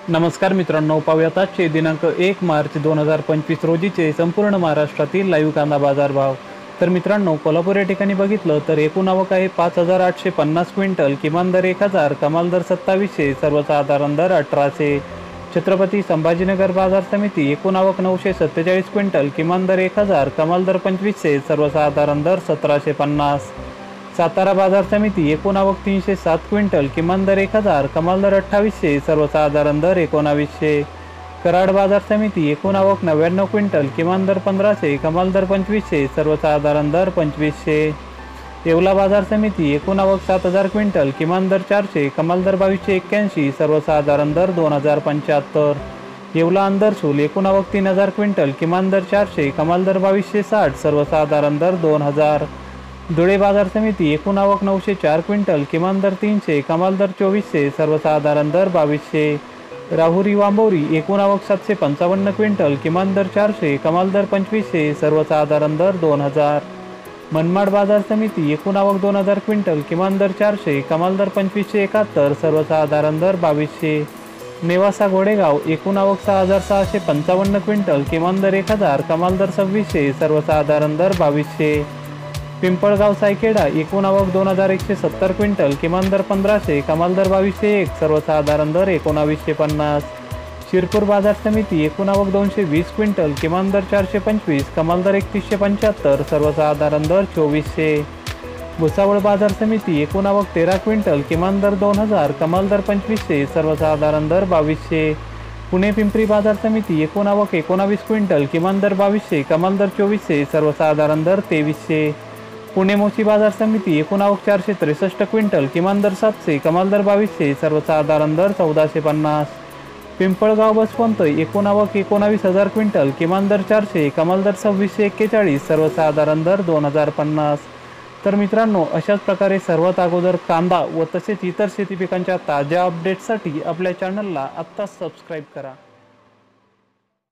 नमस्कार मित्रांनो, पाहूयात आजचे दिनांक 1 मार्च 2025 रोजीचे संपूर्ण महाराष्ट्रातील लाईव्ह कांदा बाजार भाव। तर मित्रांनो, कोल्हापूर या ठिकाणी बघितलं तर एकूण आवक आहे 5,850 क्विंटल, किमान दर 1,000, कमाल दर 2700, सर्वसाधारण दर 1800। छत्रपती संभाजीनगर बाजार समिती एकूण आवक 947 क्विंटल, किमान दर 1,000, कमाल दर 2500, सर्वसाधारण दर 1750। सातारा बाजार समिती एकूण आवक 307 क्विंटल, किमान दर 1,000, कमाल दर 2800, सर्वसाधारण दर 1900। कराड बाजार समिती एकूण आवक 99 क्विंटल, किमान दर 1500, कमाल दर 2500, सर्वसाधारण दर 2500। येवला बाजार समिती एकूण आवक 7,000 क्विंटल, किमान दर 400, कमाल दर 2281, सर्वसाधारण दर 2075। येवला अंदरसूल एकूण आवक 3,000 क्विंटल, किमान दर 400, कमाल दर 2260, सर्वसाधारण दर 2000। धुळे बाजार समिती एकूण आवक 904 क्विंटल, किमान दर 300, कमाल दर 2400, सर्वसाधारण दर 2200। राहुरी वांबोरी एकूण आवक 755 क्विंटल, किमान दर 400, कमाल दर 2500, सर्वसाधारण दर 2000। मनमाड बाजार समिती एकूण आवक 2,000 क्विंटल, किमान दर 400, कमाल दर 2571, सर्वसाधारण दर 2200। नेवासा गोडेगाव एकूण आवक 6,655 क्विंटल, किमान दर 1,000, कमाल दर 2600, सर्वसाधारण दर 2200। पिंपळगाव सायखेडा एकूण आवक 2,170 क्विंटल, किमान दर 1,500, कमाल दर 2201, सर्वसाधारण दर 1950। शिरपूर बाजार समिती एकूण आवक 220 क्विंटल, किमान दर 425, कमाल दर 3175, सर्वसाधारण दर 2400। भुसावळ बाजार समिती एकूण आवक 13 क्विंटल, किमान दर 2,000, कमाल दर 2500, सर्वसाधारण दर 2200। पुणे पिंपरी बाजार समिती एकूण आवक 19 क्विंटल, किमान दर 2200, कमाल दर 2400, सर्वसाधारण दर 2300। पुणे मोशी बाजार समिती एकूण आवक 463 क्विंटल, किमान दर 700, कमाल दर 2200, सर्वसाधारण दर 1450। पिंपळगाव बसवंत एकूण आवक 19,000 क्विंटल, किमान दर 400, कमाल दर 2641, सर्वसाधारण दर 2050। तर मित्रांनो, अशाच प्रकारे सर्वात अगोदर कांदा व तसेच इतर शेती पिकांच्या ताज्या अपडेट्ससाठी आपल्या चॅनलला आत्ताच सबस्क्राईब करा।